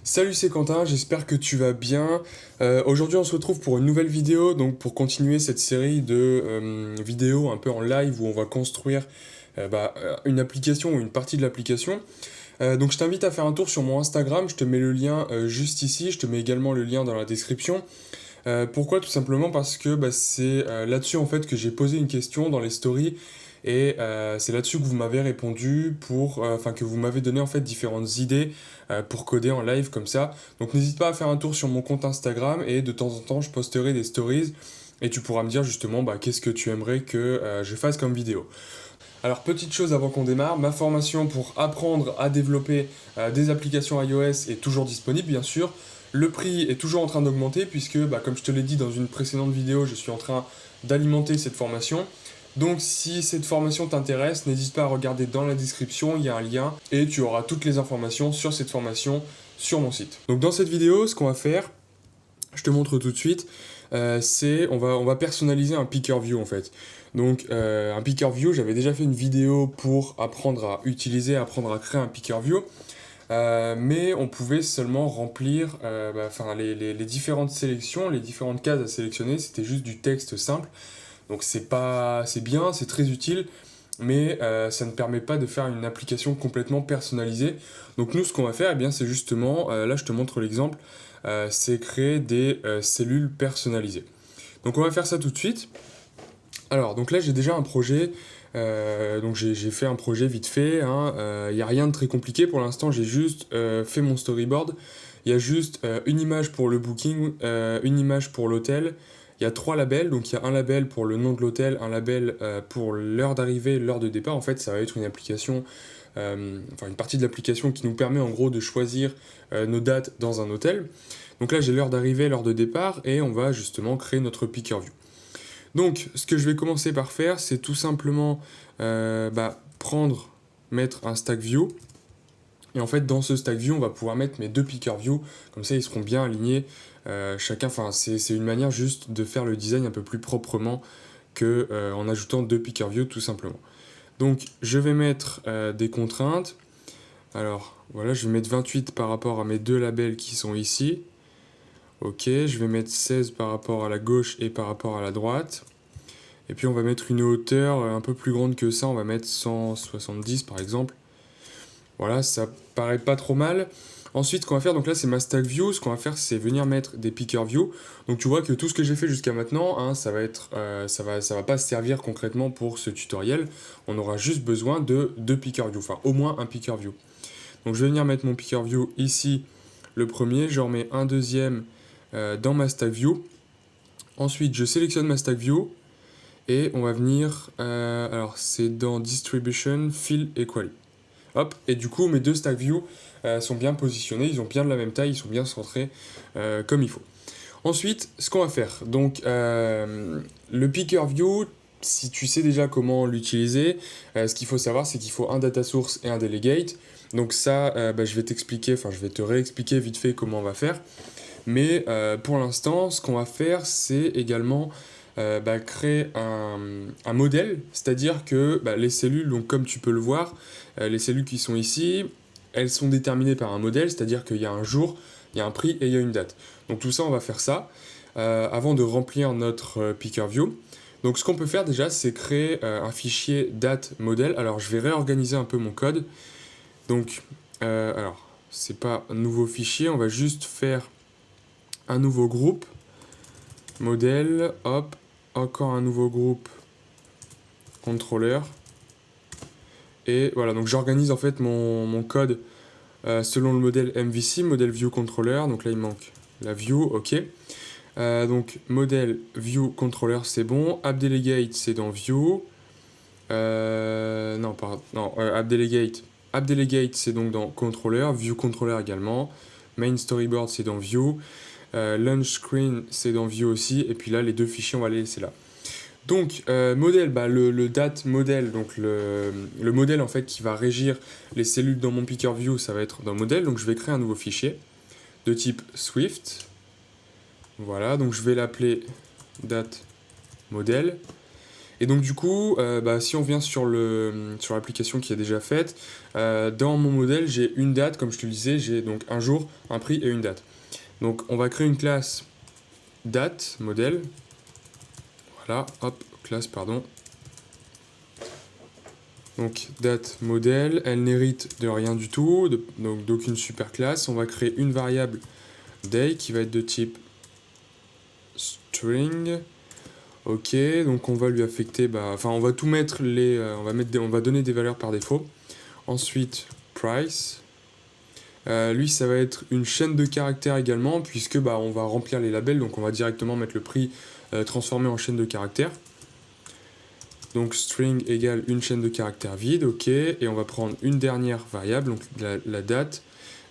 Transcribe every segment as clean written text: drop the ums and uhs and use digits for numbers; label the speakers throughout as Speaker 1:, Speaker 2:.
Speaker 1: Salut, c'est Quentin, j'espère que tu vas bien. Aujourd'hui, on se retrouve pour une nouvelle vidéo, donc pour continuer cette série de vidéos un peu en live où on va construire une application ou une partie de l'application. Donc je t'invite à faire un tour sur mon Instagram, je te mets le lien juste ici, je te mets également le lien dans la description. Pourquoi? Tout simplement parce que c'est là-dessus en fait que j'ai posé une question dans les stories et c'est là-dessus que vous m'avez répondu enfin que vous m'avez donné en fait différentes idées pour coder en live comme ça. Donc n'hésite pas à faire un tour sur mon compte Instagram et de temps en temps je posterai des stories et tu pourras me dire justement qu'est-ce que tu aimerais que je fasse comme vidéo. Alors petite chose avant qu'on démarre, ma formation pour apprendre à développer des applications iOS est toujours disponible bien sûr. Le prix est toujours en train d'augmenter puisque comme je te l'ai dit dans une précédente vidéo, je suis en train d'alimenter cette formation. Donc si cette formation t'intéresse, n'hésite pas à regarder dans la description, il y a un lien et tu auras toutes les informations sur cette formation sur mon site. Donc dans cette vidéo, ce qu'on va faire, je te montre tout de suite, c'est on va personnaliser un picker view en fait. Donc un picker view, j'avais déjà fait une vidéo pour apprendre à utiliser, apprendre à créer un picker view. Mais on pouvait seulement remplir les différentes sélections, les différentes cases à sélectionner, c'était juste du texte simple. Donc c'est bien, c'est très utile, mais ça ne permet pas de faire une application complètement personnalisée. Donc nous, ce qu'on va faire, c'est justement, là je te montre l'exemple, c'est créer des cellules personnalisées. Donc on va faire ça tout de suite. Alors, donc là j'ai déjà un projet, donc j'ai fait un projet vite fait, il n'y a rien de très compliqué pour l'instant, j'ai juste fait mon storyboard. Il y a juste une image pour le booking, une image pour l'hôtel. Il y a 3 labels, donc il y a un label pour le nom de l'hôtel, un label pour l'heure d'arrivée, l'heure de départ. En fait, ça va être une application, une partie de l'application qui nous permet en gros de choisir nos dates dans un hôtel. Donc là, j'ai l'heure d'arrivée, l'heure de départ, et on va justement créer notre picker view. Donc, ce que je vais commencer par faire, c'est tout simplement mettre un stack view. Et en fait, dans ce stack view, on va pouvoir mettre mes deux picker view. Comme ça, ils seront bien alignés. Chacun, c'est une manière juste de faire le design un peu plus proprement que en ajoutant deux picker view tout simplement. Donc, je vais mettre des contraintes. Alors, voilà, je vais mettre 28 par rapport à mes deux labels qui sont ici. Ok, je vais mettre 16 par rapport à la gauche et par rapport à la droite. Et puis on va mettre une hauteur un peu plus grande que ça, on va mettre 170 par exemple. Voilà, ça paraît pas trop mal. Ensuite, ce qu'on va faire, donc là c'est ma stack view, ce qu'on va faire c'est venir mettre des picker view. Donc tu vois que tout ce que j'ai fait jusqu'à maintenant, ça va pas servir concrètement pour ce tutoriel. On aura juste besoin de deux picker view, enfin au moins un picker view. Donc je vais venir mettre mon picker view ici, le premier, je remets un deuxième dans ma stack view. Ensuite, je sélectionne ma stack view et on va venir, alors c'est dans Distribution, Fill Equally. Hop, et du coup mes deux stack view sont bien positionnés, ils ont bien de la même taille, ils sont bien centrés comme il faut. Ensuite, ce qu'on va faire, donc le picker view, si tu sais déjà comment l'utiliser, ce qu'il faut savoir c'est qu'il faut un data source et un delegate. Donc ça, je vais t'expliquer, enfin je vais te réexpliquer vite fait comment on va faire. Mais pour l'instant, ce qu'on va faire, c'est également créer un modèle, c'est-à-dire que les cellules, donc comme tu peux le voir, les cellules qui sont ici, elles sont déterminées par un modèle, c'est-à-dire qu'il y a un jour, il y a un prix et il y a une date. Donc tout ça, on va faire ça avant de remplir notre picker view. Donc ce qu'on peut faire déjà, c'est créer un fichier date modèle. Alors je vais réorganiser un peu mon code. Donc, alors, c'est pas un nouveau fichier, on va juste faire un nouveau groupe, modèle, hop, encore un nouveau groupe, contrôleur. Et voilà, donc j'organise en fait mon code selon le modèle MVC, modèle view controller. Donc là il manque la view, ok. Donc modèle view controller c'est bon. App delegate c'est dans view. App delegate. App delegate c'est donc dans controller, view controller également. Main storyboard c'est dans view. Launch screen c'est dans view aussi. Et puis là les deux fichiers on va les laisser là. Donc, modèle, le date modèle, donc le modèle en fait qui va régir les cellules dans mon picker view, ça va être dans le modèle. Donc, je vais créer un nouveau fichier de type Swift. Voilà, donc je vais l'appeler date modèle. Et donc du coup, si on vient sur l'application qui est déjà faite, dans mon modèle, j'ai une date, comme je te le disais, j'ai donc un jour, un prix et une date. Donc on va créer une classe date, modèle. Voilà, hop, classe, pardon. Donc date modèle, elle n'hérite de rien du tout, donc d'aucune super classe. On va créer une variable day qui va être de type string. Ok, donc on va lui affecter, on va tout mettre on va donner des valeurs par défaut. Ensuite price. Lui ça va être une chaîne de caractères également puisque on va remplir les labels, donc on va directement mettre le prix transformé en chaîne de caractères. Donc string égale une chaîne de caractères vide, ok, et on va prendre une dernière variable, donc la date.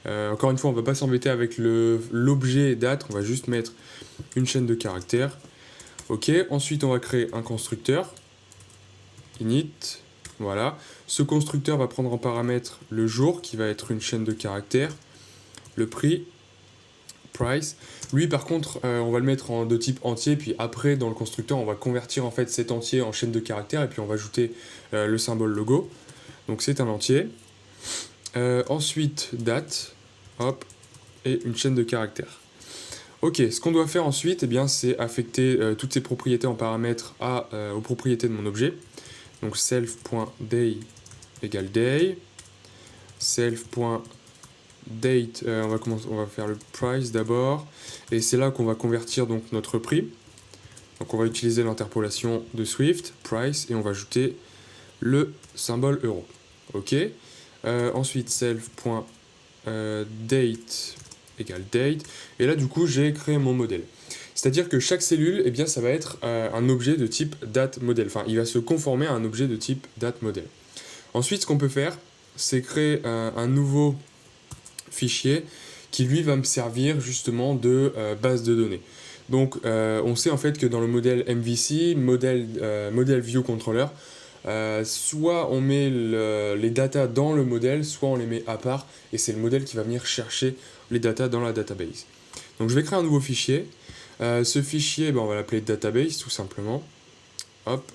Speaker 1: Encore une fois, on ne va pas s'embêter avec l'objet date, on va juste mettre une chaîne de caractères. Ok, ensuite on va créer un constructeur, init, voilà. Ce constructeur va prendre en paramètre le jour, qui va être une chaîne de caractères, le prix, price. Lui par contre on va le mettre de type entier, puis après dans le constructeur on va convertir en fait cet entier en chaîne de caractères et puis on va ajouter le symbole logo, donc c'est un entier. Ensuite date, hop, et une chaîne de caractères. Ok, ce qu'on doit faire ensuite, c'est affecter toutes ces propriétés en paramètres aux propriétés de mon objet. Donc self.day égale day, self.date, on va faire le price d'abord, et c'est là qu'on va convertir donc notre prix. Donc on va utiliser l'interpolation de Swift, price, et on va ajouter le symbole euro. Ok. Ensuite self.date égale date, et là du coup j'ai créé mon modèle. C'est-à-dire que chaque cellule, ça va être un objet de type date modèle. Enfin, il va se conformer à un objet de type date modèle. Ensuite, ce qu'on peut faire, c'est créer un nouveau fichier qui lui va me servir justement de base de données. Donc on sait en fait que dans le modèle MVC, modèle View Controller, soit on met les datas dans le modèle, soit on les met à part, et c'est le modèle qui va venir chercher les datas dans la database. Donc je vais créer un nouveau fichier. Ce fichier, on va l'appeler database tout simplement. Hop,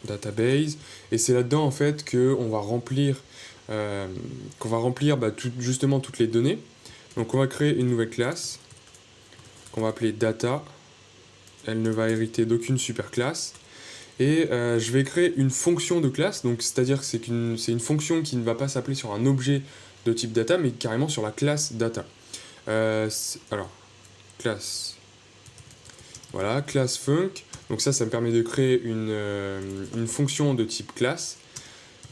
Speaker 1: database, et c'est là-dedans en fait qu'on va remplir justement toutes les données. Donc on va créer une nouvelle classe qu'on va appeler data. Elle ne va hériter d'aucune super classe. Et je vais créer une fonction de classe, donc c'est-à-dire que c'est une fonction qui ne va pas s'appeler sur un objet de type data, mais carrément sur la classe data. Alors, classe. Voilà, classe func. Donc ça me permet de créer une fonction de type classe.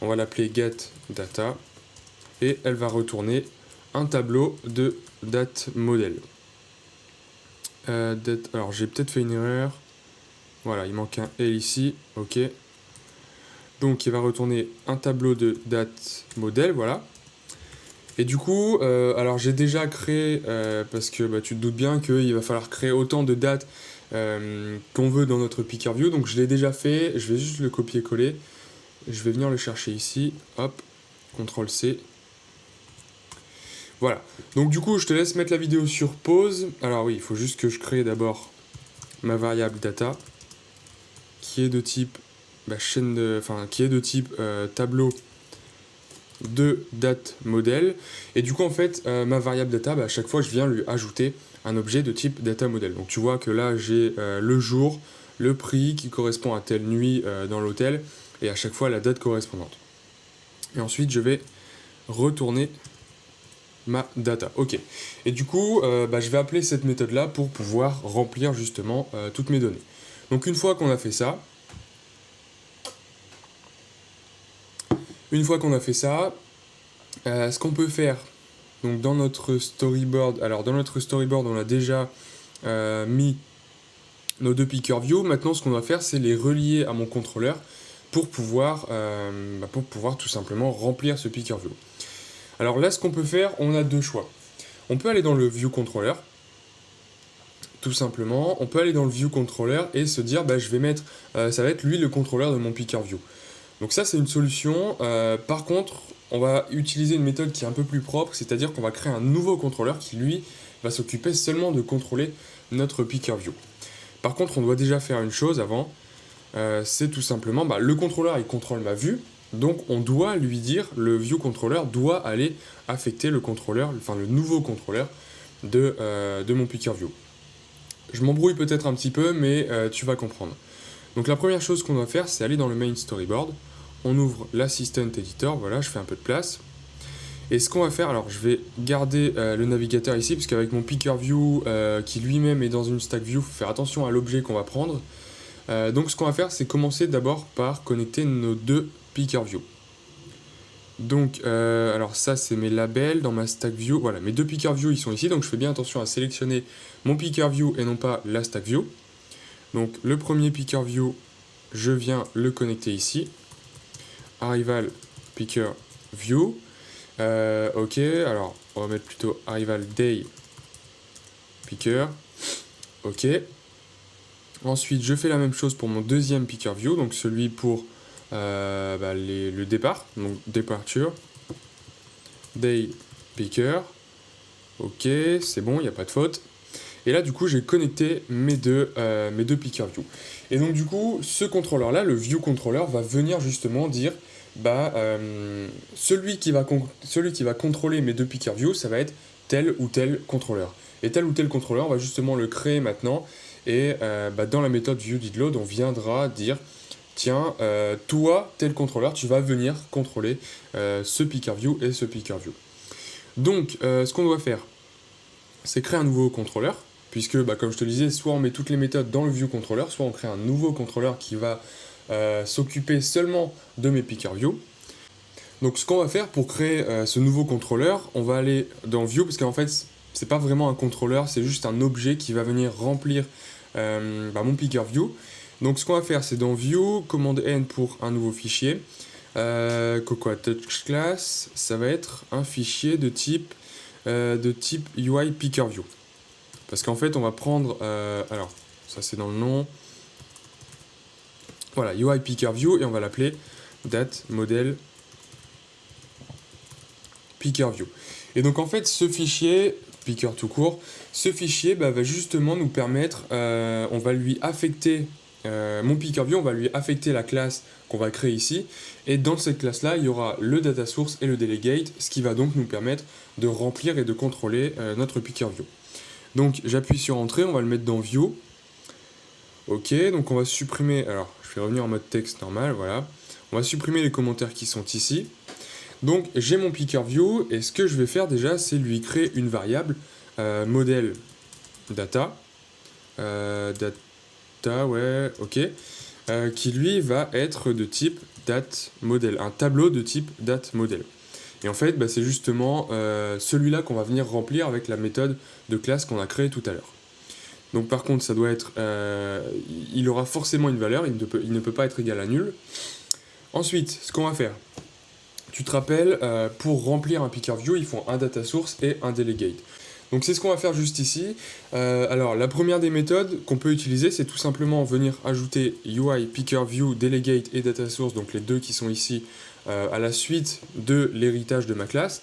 Speaker 1: On va l'appeler getData. Et elle va retourner un tableau de date modèle. Alors j'ai peut-être fait une erreur. Voilà, il manque un L ici. Ok. Donc il va retourner un tableau de date modèle. Voilà. Et du coup, alors j'ai déjà créé, parce que tu te doutes bien qu'il va falloir créer autant de dates qu'on veut dans notre picker view. Donc je l'ai déjà fait, je vais juste le copier-coller. Je vais venir le chercher ici. Hop, CTRL-C. Voilà. Donc du coup, je te laisse mettre la vidéo sur pause. Alors oui, il faut juste que je crée d'abord ma variable data, qui est de type tableau de date modèle, et du coup en fait ma variable data, à chaque fois je viens lui ajouter un objet de type data modèle. Donc tu vois que là j'ai le jour, le prix qui correspond à telle nuit dans l'hôtel, et à chaque fois la date correspondante. Et ensuite je vais retourner ma data. Ok. Et du coup je vais appeler cette méthode là pour pouvoir remplir justement toutes mes données. Donc une fois qu'on a fait ça, ce qu'on peut faire, donc dans notre storyboard, on a déjà mis nos deux picker view. Maintenant, ce qu'on va faire, c'est les relier à mon contrôleur pour pouvoir tout simplement remplir ce picker view. Alors là, ce qu'on peut faire, on a deux choix. On peut aller dans le view controller, tout simplement. On peut aller dans le view controller et se dire, je vais mettre, ça va être lui le contrôleur de mon picker view. Donc ça c'est une solution. Par contre, on va utiliser une méthode qui est un peu plus propre, c'est-à-dire qu'on va créer un nouveau contrôleur qui lui va s'occuper seulement de contrôler notre picker view. Par contre, on doit déjà faire une chose avant, c'est tout simplement, le contrôleur il contrôle ma vue, donc on doit lui dire, le view controller doit aller affecter le contrôleur, enfin le nouveau contrôleur de mon picker view. Je m'embrouille peut-être un petit peu, mais tu vas comprendre. Donc la première chose qu'on doit faire, c'est aller dans le main storyboard, on ouvre l'assistant editor, voilà, je fais un peu de place. Et ce qu'on va faire, alors je vais garder le navigateur ici, parce qu'avec mon picker view qui lui-même est dans une stack view, il faut faire attention à l'objet qu'on va prendre. Donc ce qu'on va faire, c'est commencer d'abord par connecter nos deux picker view. Donc, alors ça c'est mes labels dans ma stack view. Voilà, mes deux picker view ils sont ici, donc je fais bien attention à sélectionner mon picker view et non pas la stack view. Donc le premier picker view, je viens le connecter ici. Arrival picker view. Ok, alors on va mettre plutôt arrival day picker. Ok. Ensuite, je fais la même chose pour mon deuxième picker view, donc celui pour le départ, donc departure, day picker. Ok, c'est bon, il n'y a pas de faute. Et là, du coup, j'ai connecté mes deux picker view. Et donc, du coup, ce contrôleur-là, le view controller, va venir justement dire celui qui va contrôler mes deux picker view, ça va être tel ou tel contrôleur. Et tel ou tel contrôleur, on va justement le créer maintenant. Et dans la méthode viewDidLoad, on viendra dire tiens, toi, tel contrôleur, tu vas venir contrôler ce picker view et ce picker view. Donc, ce qu'on doit faire, c'est créer un nouveau contrôleur, puisque, comme je te le disais, soit on met toutes les méthodes dans le view controller, soit on crée un nouveau contrôleur qui va s'occuper seulement de mes picker view. Donc, ce qu'on va faire pour créer ce nouveau contrôleur, on va aller dans view, parce qu'en fait, c'est pas vraiment un contrôleur, c'est juste un objet qui va venir remplir mon picker view. Donc ce qu'on va faire, c'est dans view, commande N pour un nouveau fichier. Quoi, touch class, ça va être un fichier de type UI picker view. Parce qu'en fait, on va prendre, alors ça c'est dans le nom. Voilà, UI picker view et on va l'appeler date model picker view. Et donc en fait, ce fichier picker tout court, ce fichier va justement nous permettre, on va lui affecter mon picker view, on va lui affecter la classe qu'on va créer ici, et dans cette classe là il y aura le data source et le delegate, ce qui va donc nous permettre de remplir et de contrôler notre picker view. Donc j'appuie sur entrée, on va le mettre dans view. Ok, donc on va supprimer, alors je vais revenir en mode texte normal, voilà, on va supprimer les commentaires qui sont ici. Donc j'ai mon picker view, et ce que je vais faire déjà, c'est lui créer une variable modèle data, ouais, ok, qui lui va être de type date model, un tableau de type date model. Et en fait, c'est justement celui-là qu'on va venir remplir avec la méthode de classe qu'on a créée tout à l'heure. Donc par contre, ça doit être, il aura forcément une valeur, il ne peut pas être égal à nul. Ensuite, ce qu'on va faire, tu te rappelles, pour remplir un picker view, il faut un data source et un delegate. Donc c'est ce qu'on va faire juste ici. Alors la première des méthodes qu'on peut utiliser, c'est tout simplement venir ajouter UI, picker view, delegate et data source, donc les deux qui sont ici, à la suite de l'héritage de ma classe.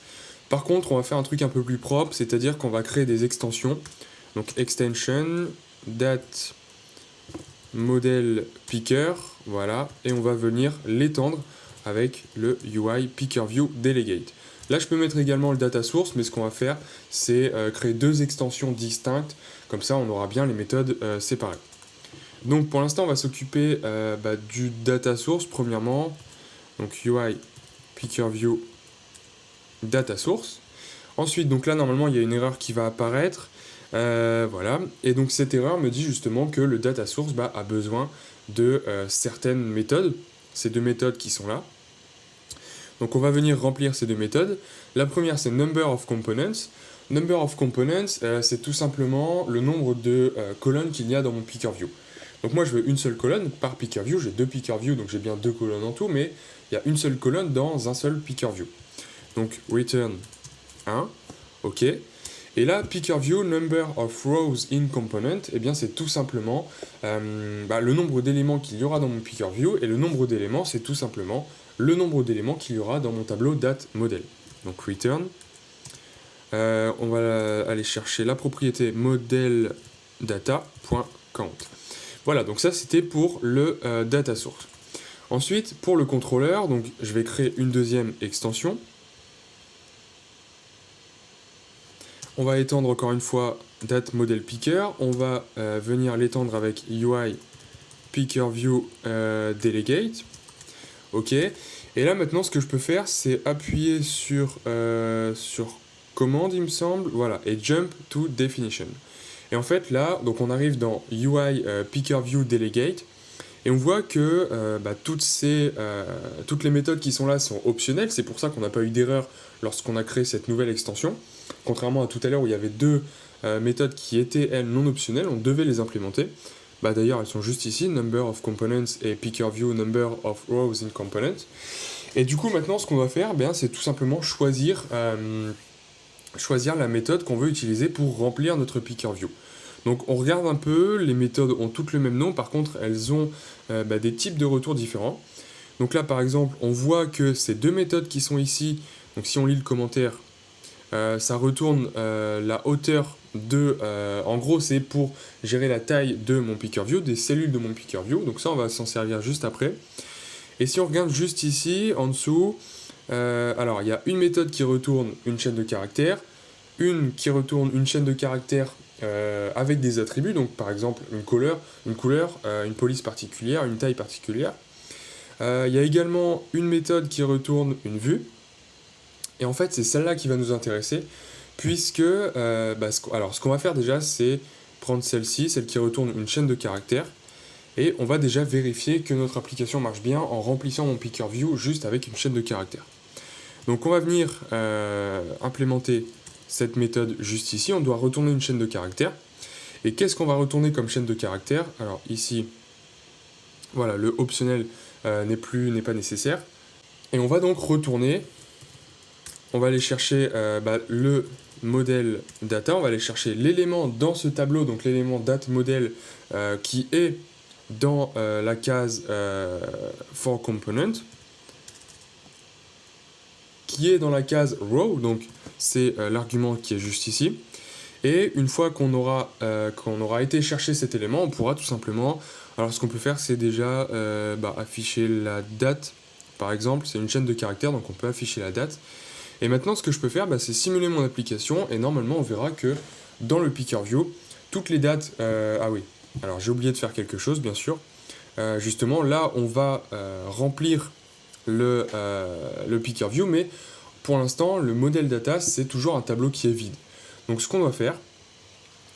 Speaker 1: Par contre, on va faire un truc un peu plus propre, c'est-à-dire qu'on va créer des extensions. Donc extension, date model picker, voilà, et on va venir l'étendre avec le UI picker view delegate. Là, je peux mettre également le data source, mais ce qu'on va faire, c'est créer deux extensions distinctes. Comme ça, on aura bien les méthodes séparées. Donc, pour l'instant, on va s'occuper du data source, premièrement. Donc, UI picker view data source. Ensuite, donc là, normalement, il y a une erreur qui va apparaître. Voilà. Et donc, cette erreur me dit justement que le data source a besoin de certaines méthodes. Ces deux méthodes qui sont là. Donc on va venir remplir ces deux méthodes. La première, c'est number of components. Number of components, c'est tout simplement le nombre de colonnes qu'il y a dans mon picker view. Donc moi, je veux une seule colonne par picker view. J'ai deux picker view, donc j'ai bien deux colonnes en tout, mais il y a une seule colonne dans un seul picker view. Donc return 1, ok. Et là, picker view number of rows in component, eh bien c'est tout simplement le nombre d'éléments qu'il y aura dans mon picker view, et le nombre d'éléments, c'est tout simplement le nombre d'éléments qu'il y aura dans mon tableau date model. Donc return, on va aller chercher la propriété model data.count. Voilà, donc ça c'était pour le data source. Ensuite, pour le contrôleur, donc je vais créer une deuxième extension. On va étendre encore une fois date model picker. On va venir l'étendre avec UI picker view delegate. Ok. Et là maintenant, ce que je peux faire, c'est appuyer sur commande, il me semble. Voilà, et jump to definition. Et en fait là, donc on arrive dans UI picker view delegate. Et on voit que toutes les méthodes qui sont là sont optionnelles, c'est pour ça qu'on n'a pas eu d'erreur lorsqu'on a créé cette nouvelle extension. Contrairement à tout à l'heure où il y avait deux méthodes qui étaient, elles, non optionnelles, on devait les implémenter. D'ailleurs, elles sont juste ici, number of components et pickerView number of rows in component. Et du coup, maintenant, ce qu'on va faire, c'est tout simplement choisir la méthode qu'on veut utiliser pour remplir notre pickerView. Donc on regarde un peu, les méthodes ont toutes le même nom, par contre elles ont des types de retours différents. Donc là par exemple, on voit que ces deux méthodes qui sont ici, donc si on lit le commentaire, ça retourne la hauteur de... en gros c'est pour gérer la taille de mon pickerView, des cellules de mon pickerView, donc ça on va s'en servir juste après. Et si on regarde juste ici, en dessous, alors il y a une méthode qui retourne une chaîne de caractères, une qui retourne une chaîne de caractères avec des attributs, donc par exemple une couleur, une police particulière, une taille particulière. Il y a également une méthode qui retourne une vue, et en fait c'est celle-là qui va nous intéresser, puisque ce qu'on va faire déjà c'est prendre celle-ci, celle qui retourne une chaîne de caractères, et on va déjà vérifier que notre application marche bien en remplissant mon pickerView juste avec une chaîne de caractères. Donc on va venir implémenter cette méthode juste ici, on doit retourner une chaîne de caractères. Et qu'est-ce qu'on va retourner comme chaîne de caractères? Alors ici, voilà, le optionnel n'est pas nécessaire. Et on va donc retourner, on va aller chercher le modèle data, on va aller chercher l'élément dans ce tableau, donc l'élément date model qui est dans la case for component, qui est dans la case row, donc c'est l'argument qui est juste ici. Et une fois qu'on aura été chercher cet élément, on pourra tout simplement... Alors ce qu'on peut faire, c'est déjà afficher la date, par exemple, c'est une chaîne de caractères, donc on peut afficher la date. Et maintenant, ce que je peux faire, c'est simuler mon application, et normalement, on verra que dans le pickerView, toutes les dates... ah oui, alors j'ai oublié de faire quelque chose, bien sûr. Justement, là, on va remplir le pickerView, mais pour l'instant, le modèle data, c'est toujours un tableau qui est vide. Donc ce qu'on doit faire,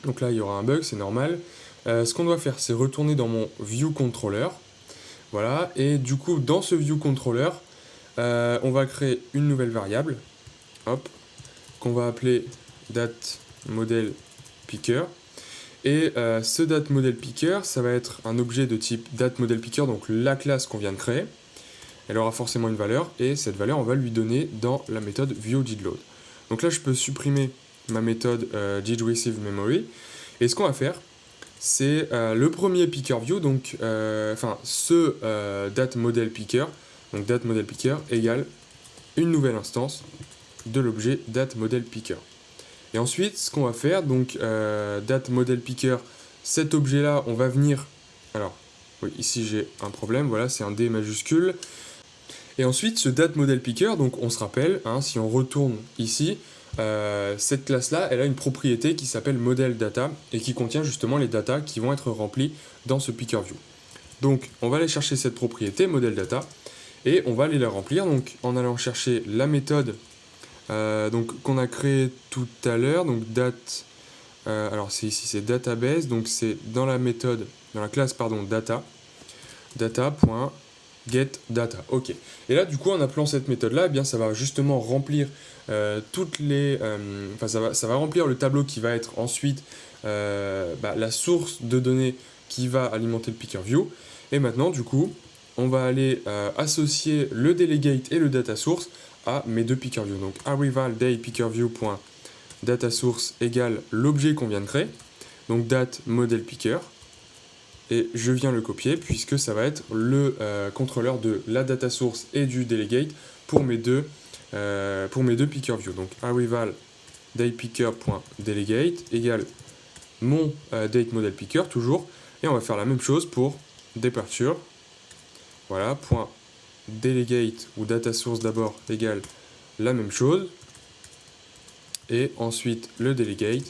Speaker 1: donc là il y aura un bug, c'est normal, ce qu'on doit faire c'est retourner dans mon view controller, voilà, et du coup dans ce view controller, on va créer une nouvelle variable, hop, qu'on va appeler date model picker, et ce date model picker, ça va être un objet de type date model picker, donc la classe qu'on vient de créer. Elle aura forcément une valeur, et cette valeur on va lui donner dans la méthode viewDidLoad. Donc là je peux supprimer ma méthode didReceiveMemory, et ce qu'on va faire c'est le premier pickerView, donc date model picker, donc date model picker égale une nouvelle instance de l'objet date model picker. Et ensuite ce qu'on va faire, donc date model picker, cet objet là on va venir, alors oui ici j'ai un problème, voilà c'est un D majuscule. Et ensuite, ce date model picker, donc on se rappelle, si on retourne ici, cette classe-là, elle a une propriété qui s'appelle model data et qui contient justement les datas qui vont être remplies dans ce pickerView. Donc, on va aller chercher cette propriété model data et on va aller la remplir donc en allant chercher la méthode qu'on a créée tout à l'heure, donc date. Alors c'est ici, c'est database, donc c'est dans la méthode, dans la classe data.getData. Ok. Et là, du coup, en appelant cette méthode-là, ça va justement remplir ça va remplir le tableau qui va être ensuite la source de données qui va alimenter le pickerView. Et maintenant, du coup, on va aller associer le delegate et le data source à mes deux pickerView. Donc, arrival date pickerView.data source égale l'objet qu'on vient de créer. Donc, date model picker. Et je viens le copier puisque ça va être le contrôleur de la data source et du delegate pour mes deux pickerView. Donc arrival datePicker.delegate égale mon date model picker toujours. Et on va faire la même chose pour departure. Voilà, point delegate ou data source d'abord égale la même chose. Et ensuite le delegate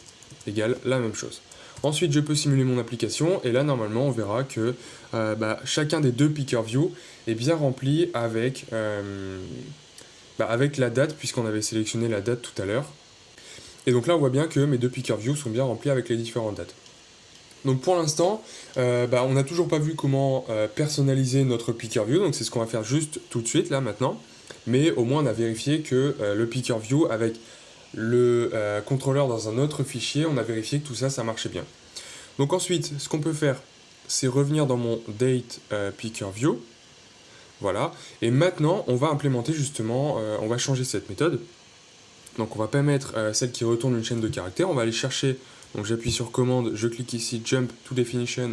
Speaker 1: égale la même chose. Ensuite, je peux simuler mon application et là, normalement, on verra que chacun des deux picker view est bien rempli avec, avec la date, puisqu'on avait sélectionné la date tout à l'heure. Et donc là, on voit bien que mes deux picker view sont bien remplis avec les différentes dates. Donc pour l'instant, on n'a toujours pas vu comment personnaliser notre picker view, donc c'est ce qu'on va faire juste tout de suite, là, maintenant. Mais au moins, on a vérifié que le picker view avec le contrôleur dans un autre fichier, on a vérifié que tout ça, ça marchait bien. Donc ensuite, ce qu'on peut faire, c'est revenir dans mon date picker view. Voilà. Et maintenant, on va implémenter justement, on va changer cette méthode. Donc on va pas mettre celle qui retourne une chaîne de caractères. On va aller chercher, donc j'appuie sur commande, je clique ici, jump to definition.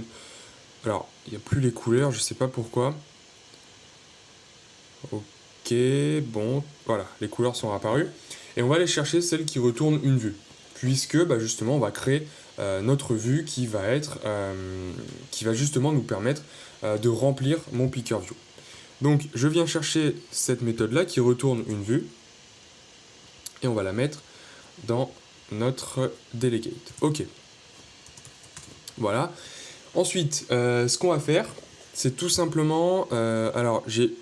Speaker 1: Alors, il n'y a plus les couleurs, je sais pas pourquoi. Ok, bon, voilà, les couleurs sont apparues. Et on va aller chercher celle qui retourne une vue. Puisque justement, on va créer notre vue qui va justement nous permettre de remplir mon picker view. Donc je viens chercher cette méthode là qui retourne une vue et on va la mettre dans notre delegate. Ok. Voilà. Ensuite, ce qu'on va faire, c'est tout simplement, alors j'ai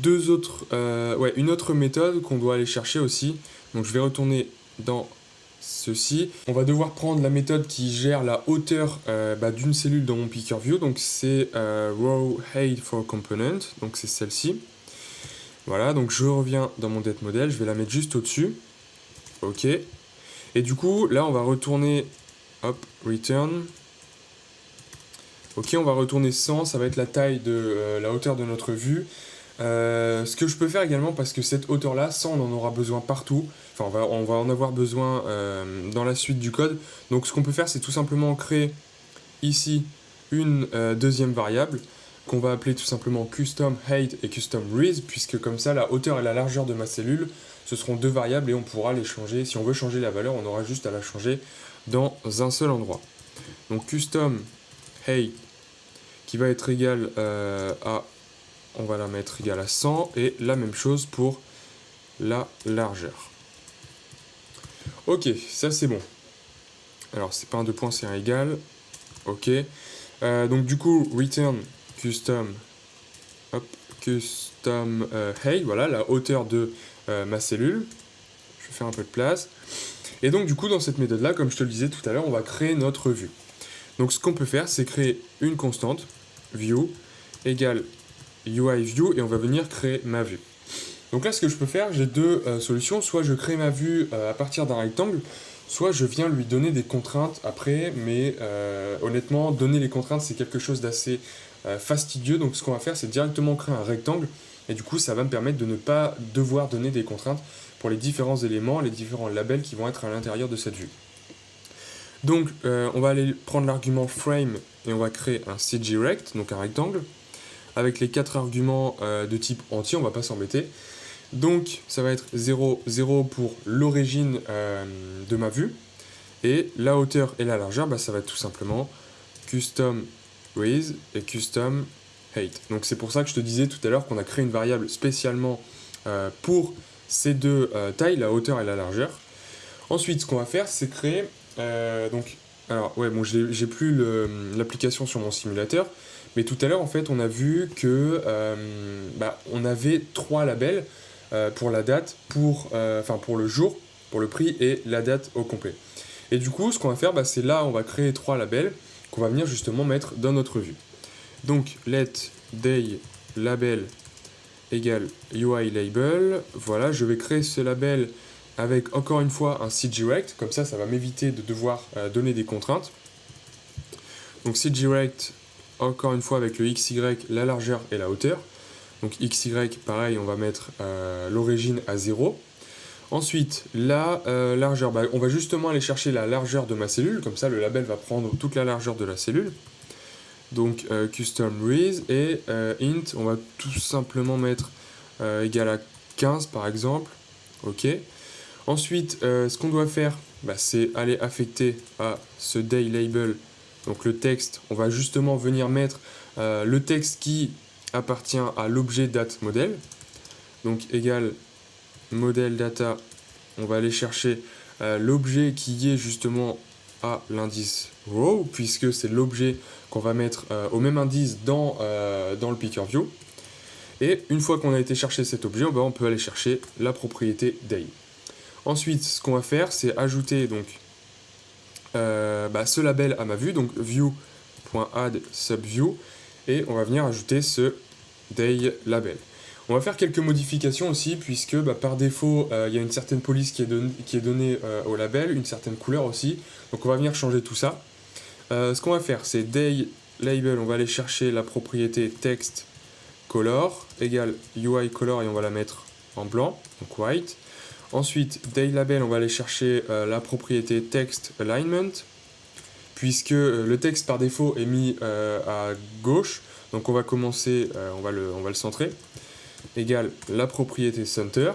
Speaker 1: une autre méthode qu'on doit aller chercher aussi. Donc je vais retourner dans ceci. On va devoir prendre la méthode qui gère la hauteur d'une cellule dans mon picker view. Donc c'est row height for component. Donc c'est celle-ci. Voilà, donc je reviens dans mon date model. Je vais la mettre juste au-dessus. Ok. Et du coup, là, on va retourner. Hop, return. Ok, on va retourner 100. Ça va être la taille de la hauteur de notre vue. Ce que je peux faire également, parce que cette hauteur-là, 100, on en aura besoin partout. Enfin, on va en avoir besoin dans la suite du code. Donc ce qu'on peut faire, c'est tout simplement créer ici une deuxième variable qu'on va appeler tout simplement custom height et custom width, puisque comme ça, la hauteur et la largeur de ma cellule, ce seront deux variables et on pourra les changer. Si on veut changer la valeur, on aura juste à la changer dans un seul endroit. Donc custom height qui va être égal à... On va la mettre égale à 100 et la même chose pour la largeur. Ok, ça c'est bon. Alors c'est pas un 2 points, c'est un égal. Ok. Donc du coup, return custom, height, voilà la hauteur de ma cellule. Je vais faire un peu de place. Et donc du coup, dans cette méthode là, comme je te le disais tout à l'heure, on va créer notre vue. Donc ce qu'on peut faire, c'est créer une constante, view, égale UI view, et on va venir créer ma vue. Donc là, ce que je peux faire, j'ai deux solutions. Soit je crée ma vue à partir d'un rectangle, soit je viens lui donner des contraintes après, mais honnêtement, donner les contraintes, c'est quelque chose d'assez fastidieux. Donc ce qu'on va faire, c'est directement créer un rectangle, et du coup, ça va me permettre de ne pas devoir donner des contraintes pour les différents éléments, les différents labels qui vont être à l'intérieur de cette vue. Donc, on va aller prendre l'argument frame, et on va créer un CGRect, donc un rectangle, avec les 4 arguments de type entier, on va pas s'embêter. Donc ça va être 0, 0 pour l'origine de ma vue. Et la hauteur et la largeur, ça va être tout simplement custom width et custom height. Donc c'est pour ça que je te disais tout à l'heure qu'on a créé une variable spécialement pour ces deux tailles, la hauteur et la largeur. Ensuite, ce qu'on va faire, c'est créer... j'ai plus l'application sur mon simulateur. Mais tout à l'heure, en fait, on a vu que on avait 3 labels pour la date, pour le jour, pour le prix et la date au complet. Et du coup, ce qu'on va faire, c'est là, on va créer 3 labels qu'on va venir justement mettre dans notre vue. Donc, let day label égale UI label. Voilà, je vais créer ce label avec encore une fois un CGRect. Comme ça, ça va m'éviter de devoir donner des contraintes. Donc, CGRect, encore une fois avec le XY, la largeur et la hauteur. Donc XY, pareil, on va mettre l'origine à 0. Ensuite, la largeur, on va justement aller chercher la largeur de ma cellule, comme ça le label va prendre toute la largeur de la cellule. Donc custom width et int, on va tout simplement mettre égal à 15 par exemple. Ok. Ensuite, ce qu'on doit faire, c'est aller affecter à ce day label Donc le texte, on va justement venir mettre le texte qui appartient à l'objet date modèle. Donc égal modèle data, on va aller chercher l'objet qui est justement à l'indice row, puisque c'est l'objet qu'on va mettre au même indice dans le picker view. Et une fois qu'on a été chercher cet objet, on peut aller chercher la propriété day. Ensuite, ce qu'on va faire, c'est ajouter donc ce label à ma vue, donc view.add subview, et on va venir ajouter ce day label. On va faire quelques modifications aussi, puisque par défaut, il y a une certaine police qui est donnée au label, une certaine couleur aussi, donc on va venir changer tout ça. Ce qu'on va faire, c'est day label, on va aller chercher la propriété text color, égale UI color, et on va la mettre en blanc, donc white. Ensuite, day label, on va aller chercher la propriété text alignment, puisque le texte par défaut est mis à gauche, donc on va commencer, on va le centrer, égale la propriété center.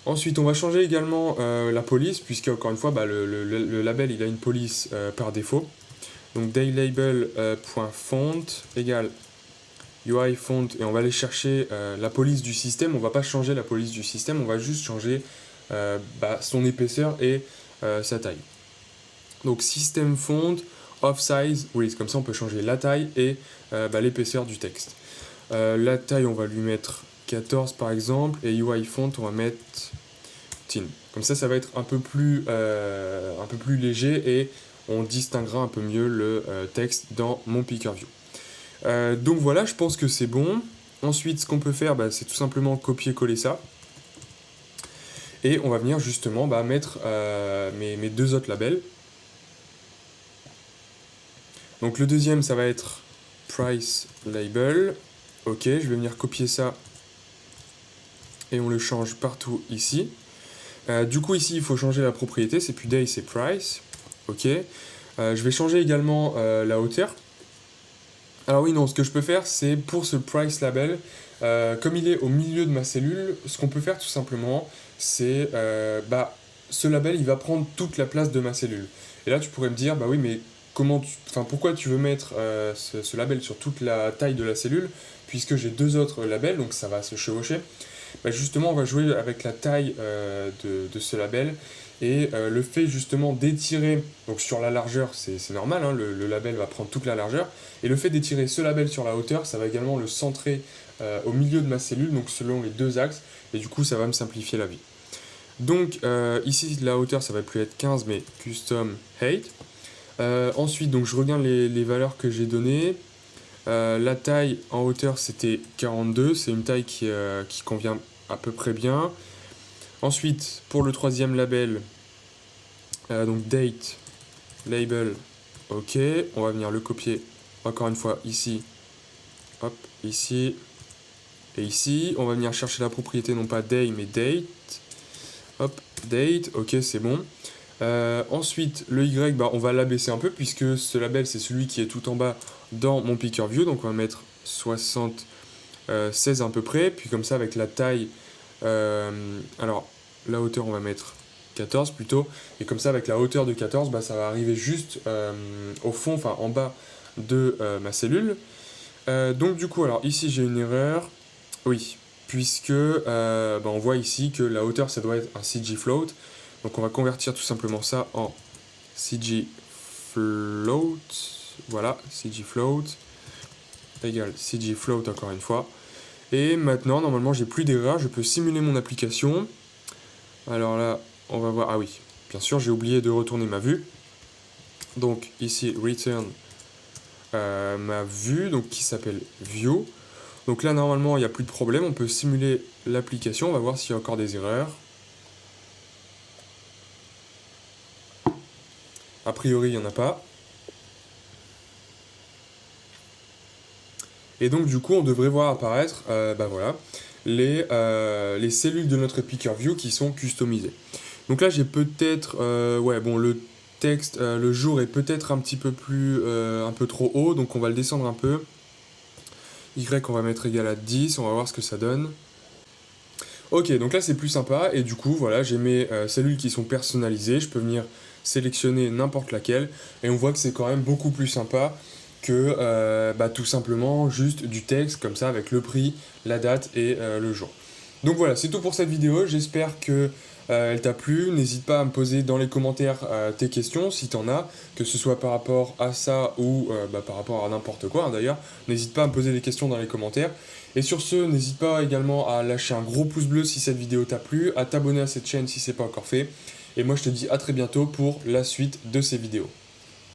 Speaker 1: Ensuite, on va changer également la police, puisque encore une fois, le label il a une police par défaut. Donc day label .font égale UI font, et on va aller chercher la police du système. On va pas changer la police du système, on va juste changer son épaisseur et sa taille. Donc system font of size width, comme ça on peut changer la taille et l'épaisseur du texte. La taille, on va lui mettre 14 par exemple, et UI font, on va mettre 10. Comme ça va être un peu plus léger et on distinguera un peu mieux le texte dans mon picker view. Donc voilà, je pense que c'est bon. Ensuite, ce qu'on peut faire, c'est tout simplement copier-coller ça. Et on va venir justement mettre mes deux autres labels. Donc le deuxième, ça va être price label. Ok, je vais venir copier ça et on le change partout ici. Du coup ici, il faut changer la propriété, c'est plus day, c'est price. Ok. Je vais changer également la hauteur. Alors oui, non, ce que je peux faire, c'est pour ce price label, comme il est au milieu de ma cellule, ce qu'on peut faire tout simplement, c'est ce label, il va prendre toute la place de ma cellule. Et là, tu pourrais me dire, bah oui, mais pourquoi tu veux mettre ce label sur toute la taille de la cellule, puisque j'ai deux autres labels, donc ça va se chevaucher. Justement, on va jouer avec la taille de ce label, et le fait justement d'étirer, donc sur la largeur, c'est normal, hein, le label va prendre toute la largeur, et le fait d'étirer ce label sur la hauteur, ça va également le centrer au milieu de ma cellule, donc selon les deux axes, et du coup ça va me simplifier la vie. Donc ici la hauteur ça va plus être 15 mais custom height. Ensuite donc je regarde les valeurs que j'ai données. La taille en hauteur c'était 42, c'est une taille qui convient à peu près bien. Ensuite pour le troisième label, donc date label, ok, on va venir le copier encore une fois ici, hop, ici et ici. On va venir chercher la propriété non pas day mais date. Hop, date, ok, c'est bon. Ensuite, le Y, on va l'abaisser un peu puisque ce label, c'est celui qui est tout en bas dans mon picker view. Donc, on va mettre 76 à peu près. Puis, comme ça, avec la taille, alors, la hauteur, on va mettre 14 plutôt. Et comme ça, avec la hauteur de 14, ça va arriver juste au fond, enfin, en bas de ma cellule. Donc, du coup, alors, ici, j'ai une erreur. Oui, puisque on voit ici que la hauteur ça doit être un CG float, donc on va convertir tout simplement ça en CG float, voilà, CG float égale CG float encore une fois, et maintenant normalement j'ai plus d'erreur, je peux simuler mon application. Alors là on va voir, ah oui, bien sûr j'ai oublié de retourner ma vue, donc ici return ma vue, donc qui s'appelle view. Donc là, normalement, il n'y a plus de problème. On peut simuler l'application. On va voir s'il y a encore des erreurs. A priori, il n'y en a pas. Et donc, du coup, on devrait voir apparaître voilà, les cellules de notre picker view qui sont customisées. Donc là, j'ai peut-être... le texte, le jour est peut-être un petit peu plus... un peu trop haut. Donc, on va le descendre un peu. Y, on va mettre égal à 10, on va voir ce que ça donne. Ok, donc là c'est plus sympa, et du coup, voilà, j'ai mes cellules qui sont personnalisées, je peux venir sélectionner n'importe laquelle, et on voit que c'est quand même beaucoup plus sympa que tout simplement juste du texte comme ça avec le prix, la date et le jour. Donc voilà, c'est tout pour cette vidéo, j'espère que elle t'a plu. N'hésite pas à me poser dans les commentaires tes questions si t'en as, que ce soit par rapport à ça ou par rapport à n'importe quoi, hein, d'ailleurs. N'hésite pas à me poser des questions dans les commentaires. Et sur ce, n'hésite pas également à lâcher un gros pouce bleu si cette vidéo t'a plu, à t'abonner à cette chaîne si c'est pas encore fait. Et moi je te dis à très bientôt pour la suite de ces vidéos.